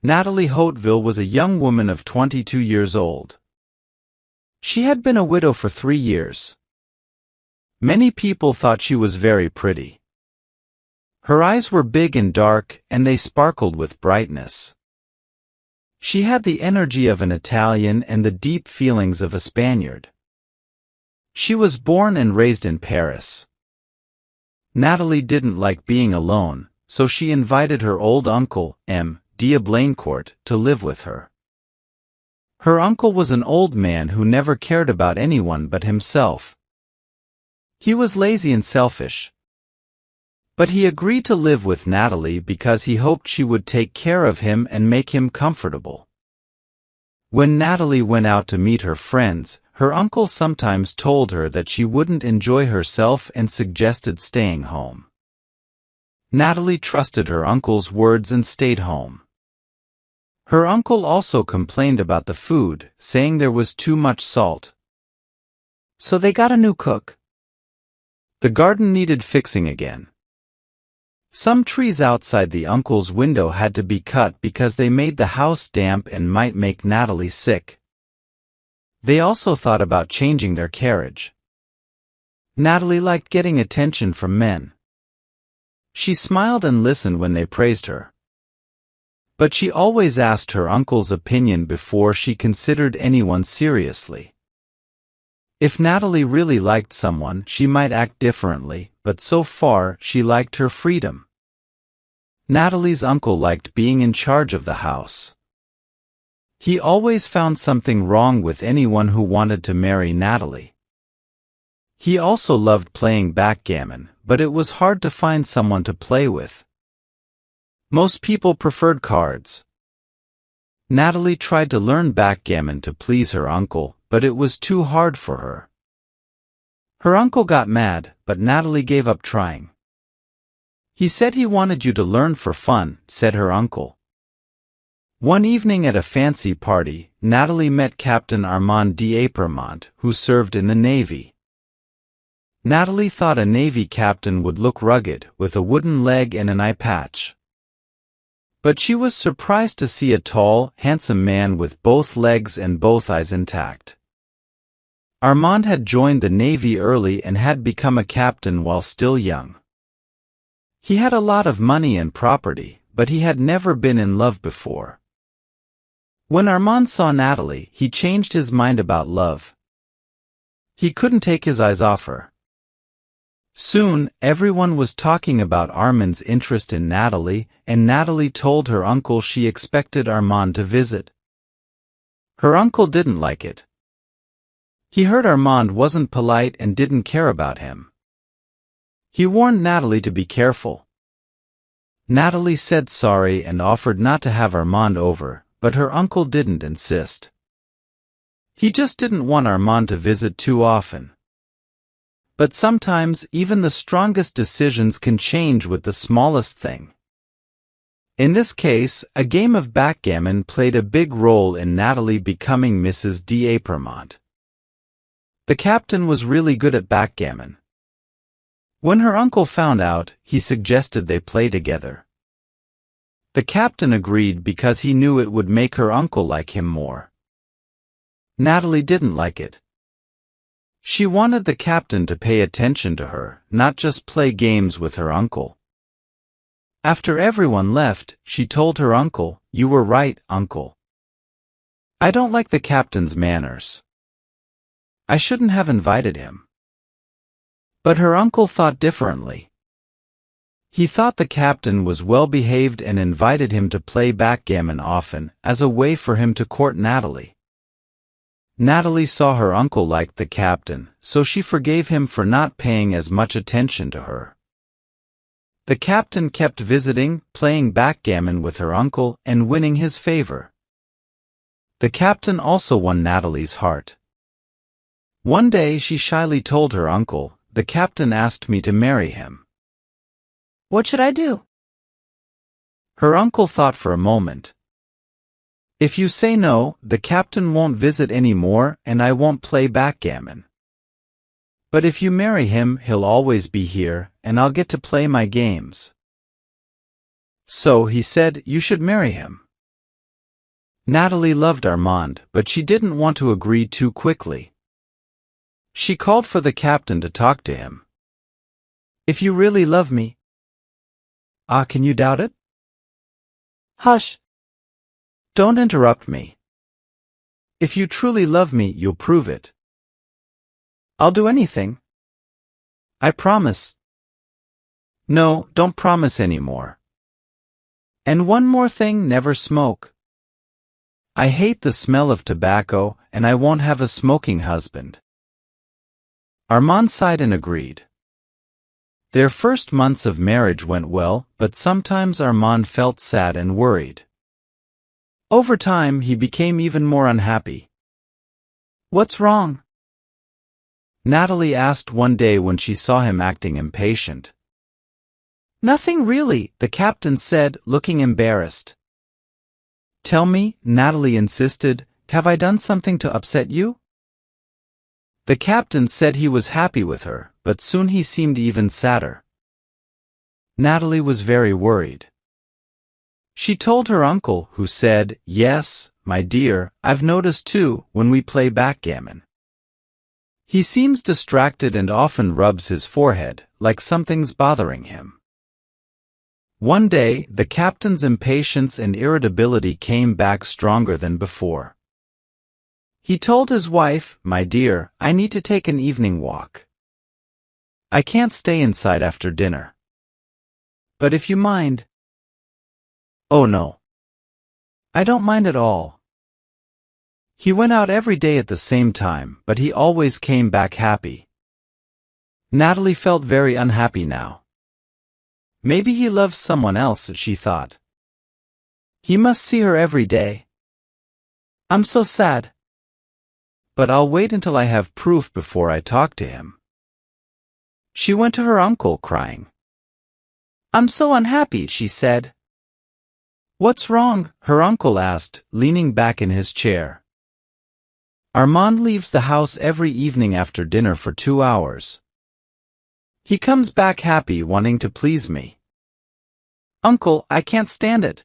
Natalie Hauteville was a young woman of 22 years old. She had been a widow for 3 years. Many people thought she was very pretty. Her eyes were big and dark, and they sparkled with brightness. She had the energy of an Italian and the deep feelings of a Spaniard. She was born and raised in Paris. Natalie didn't like being alone, so she invited her old uncle, M. Blaincourt, to live with her. Her uncle was an old man who never cared about anyone but himself. He was lazy and selfish. But he agreed to live with Natalie because he hoped she would take care of him and make him comfortable. When Natalie went out to meet her friends, her uncle sometimes told her that she wouldn't enjoy herself and suggested staying home. Natalie trusted her uncle's words and stayed home. Her uncle also complained about the food, saying there was too much salt. So they got a new cook. The garden needed fixing again. Some trees outside the uncle's window had to be cut because they made the house damp and might make Natalie sick. They also thought about changing their carriage. Natalie liked getting attention from men. She smiled and listened when they praised her. But she always asked her uncle's opinion before she considered anyone seriously. If Natalie really liked someone, she might act differently, but so far she liked her freedom. Natalie's uncle liked being in charge of the house. He always found something wrong with anyone who wanted to marry Natalie. He also loved playing backgammon, but it was hard to find someone to play with. Most people preferred cards. Natalie tried to learn backgammon to please her uncle, but it was too hard for her. Her uncle got mad, but Natalie gave up trying. He said he wanted you to learn for fun, said her uncle. One evening at a fancy party, Natalie met Captain Armand d'Apremont, who served in the Navy. Natalie thought a Navy captain would look rugged, with a wooden leg and an eye patch. But she was surprised to see a tall, handsome man with both legs and both eyes intact. Armand had joined the Navy early and had become a captain while still young. He had a lot of money and property, but he had never been in love before. When Armand saw Natalie, he changed his mind about love. He couldn't take his eyes off her. Soon, everyone was talking about Armand's interest in Natalie, and Natalie told her uncle she expected Armand to visit. Her uncle didn't like it. He heard Armand wasn't polite and didn't care about him. He warned Natalie to be careful. Natalie said sorry and offered not to have Armand over, but her uncle didn't insist. He just didn't want Armand to visit too often. But sometimes even the strongest decisions can change with the smallest thing. In this case, a game of backgammon played a big role in Natalie becoming Mrs. d'Apremont. The captain was really good at backgammon. When her uncle found out, he suggested they play together. The captain agreed because he knew it would make her uncle like him more. Natalie didn't like it. She wanted the captain to pay attention to her, not just play games with her uncle. After everyone left, she told her uncle, "You were right, uncle. I don't like the captain's manners. I shouldn't have invited him." But her uncle thought differently. He thought the captain was well-behaved and invited him to play backgammon often, as a way for him to court Natalie. Natalie saw her uncle liked the captain, so she forgave him for not paying as much attention to her. The captain kept visiting, playing backgammon with her uncle, and winning his favor. The captain also won Natalie's heart. One day she shyly told her uncle, "The captain asked me to marry him. What should I do?" Her uncle thought for a moment. "If you say no, the captain won't visit anymore and I won't play backgammon. But if you marry him, he'll always be here, and I'll get to play my games." So he said, "You should marry him." Natalie loved Armand, but she didn't want to agree too quickly. She called for the captain to talk to him. "If you really love me..." "Ah, can you doubt it?" Hush. "Don't interrupt me. If you truly love me, you'll prove it." "I'll do anything." "I promise." "No, don't promise anymore. And one more thing, never smoke." "I hate the smell of tobacco, and I won't have a smoking husband." Armand sighed and agreed. Their first months of marriage went well, but sometimes Armand felt sad and worried. Over time, he became even more unhappy. "What's wrong?" Natalie asked one day when she saw him acting impatient. "Nothing really," the captain said, looking embarrassed. "Tell me," Natalie insisted, "have I done something to upset you?" The captain said he was happy with her, but soon he seemed even sadder. Natalie was very worried. She told her uncle, who said, "Yes, my dear, I've noticed too, when we play backgammon. He seems distracted and often rubs his forehead, like something's bothering him." One day, the captain's impatience and irritability came back stronger than before. He told his wife, "My dear, I need to take an evening walk. I can't stay inside after dinner. But if you mind..." "Oh no. I don't mind at all." He went out every day at the same time, but he always came back happy. Natalie felt very unhappy now. Maybe he loves someone else, she thought. He must see her every day. "I'm so sad. But I'll wait until I have proof before I talk to him." She went to her uncle, crying. "I'm so unhappy," she said. "What's wrong?" her uncle asked, leaning back in his chair. "Armand leaves the house every evening after dinner for 2 hours. He comes back happy, wanting to please me. Uncle, I can't stand it.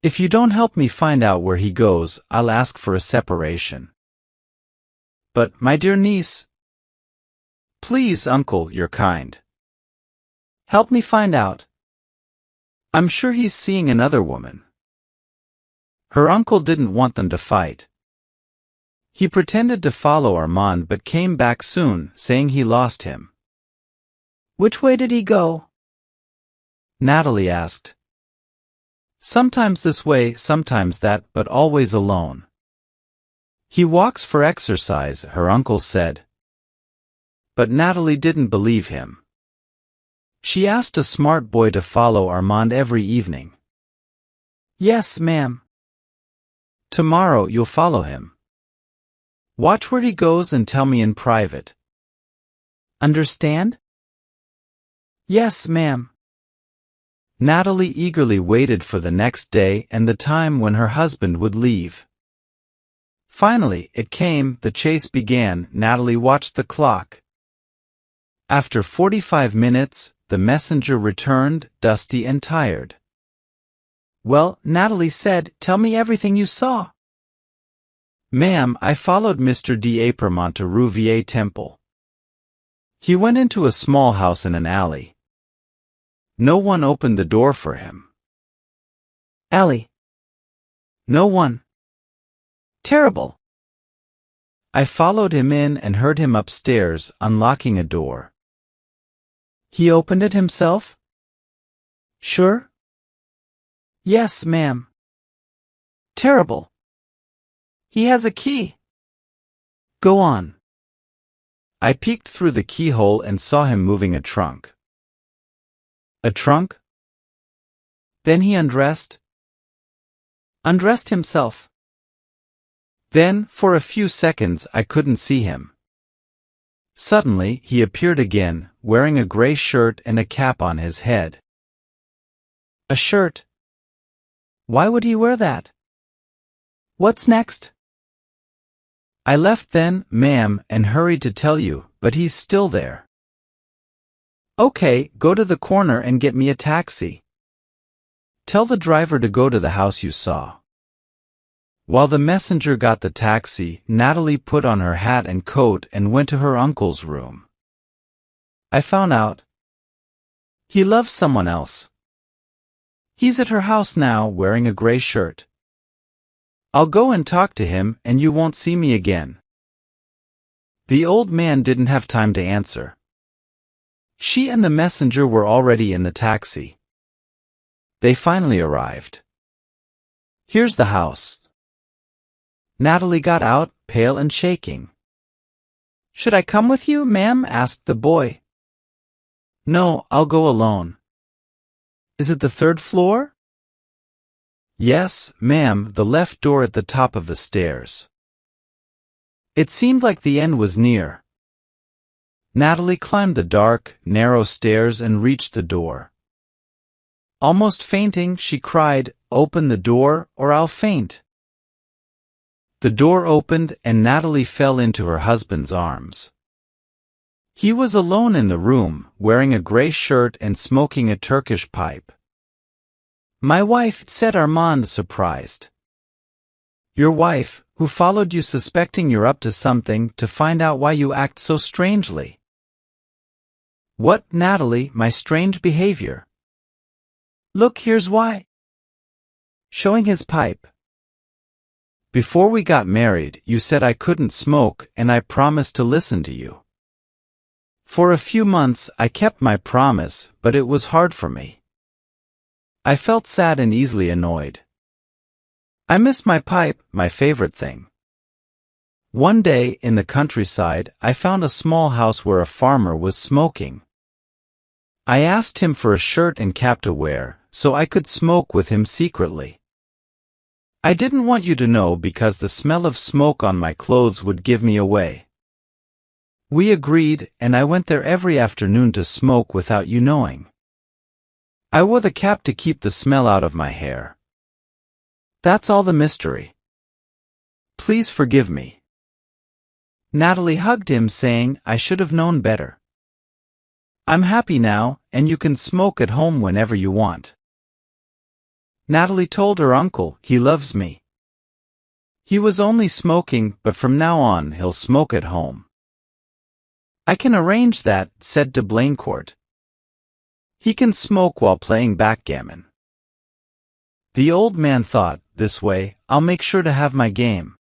If you don't help me find out where he goes, I'll ask for a separation." "But, my dear niece..." "Please, uncle, you're kind. Help me find out. I'm sure he's seeing another woman." Her uncle didn't want them to fight. He pretended to follow Armand but came back soon, saying he lost him. Which way did he go? Natalie asked. "Sometimes this way, sometimes that, but always alone. He walks for exercise," her uncle said. But Natalie didn't believe him. She asked a smart boy to follow Armand every evening. "Yes, ma'am." "Tomorrow you'll follow him. Watch where he goes and tell me in private. Understand?" "Yes, ma'am." Natalie eagerly waited for the next day and the time when her husband would leave. Finally, it came, the chase began. Natalie watched the clock. After 45 minutes, the messenger returned, dusty and tired. "Well," Natalie said, "tell me everything you saw." "Ma'am, I followed Mr. d'Apremont to Rue Vieille Temple. He went into a small house in an alley. No one opened the door for him." "Alley? "No one." Terrible." "I followed him in and heard him upstairs, unlocking a door." "He opened it himself?" "Sure?" "Yes, ma'am." Terrible. He has a key." "Go on." "I peeked through the keyhole and saw him moving a trunk." "A trunk?" "Then he undressed?" "Undressed himself." "Then, for a few seconds, I couldn't see him. Suddenly, he appeared again, wearing a gray shirt and a cap on his head." "A shirt? Why would he wear that? What's next?" "I left then, ma'am, and hurried to tell you, but he's still there." "Okay, go to the corner and get me a taxi. Tell the driver to go to the house you saw." While the messenger got the taxi, Natalie put on her hat and coat and went to her uncle's room. I found out. He loves someone else. He's at her house now, wearing a gray shirt. I'll go and talk to him, and you won't see me again. The old man didn't have time to answer. She and the messenger were already in the taxi. They finally arrived. Here's the house. Natalie got out, pale and shaking. Should I come with you, ma'am? Asked the boy. No, I'll go alone. Is it the third floor? Yes, ma'am, the left door at the top of the stairs. It seemed like the end was near. Natalie climbed the dark, narrow stairs and reached the door. Almost fainting, she cried, "Open the door, or I'll faint." The door opened and Natalie fell into her husband's arms. He was alone in the room, wearing a gray shirt and smoking a Turkish pipe. "My wife," said Armand, surprised. "Your wife, who followed you suspecting you're up to something to find out why you act so strangely." "What, Natalie, my strange behavior?" "Look, here's why." Showing his pipe. "Before we got married, you said I couldn't smoke and I promised to listen to you. For a few months I kept my promise, but it was hard for me. I felt sad and easily annoyed. I miss my pipe, my favorite thing. One day, in the countryside, I found a small house where a farmer was smoking. I asked him for a shirt and cap to wear, so I could smoke with him secretly. I didn't want you to know because the smell of smoke on my clothes would give me away. We agreed, and I went there every afternoon to smoke without you knowing. I wore the cap to keep the smell out of my hair. That's all the mystery. Please forgive me." Natalie hugged him, saying, "I should have known better. I'm happy now, and you can smoke at home whenever you want." Natalie told her uncle, "He loves me. He was only smoking, but from now on he'll smoke at home." "I can arrange that," said de Blaincourt. "He can smoke while playing backgammon." The old man thought, "This way, I'll make sure to have my game."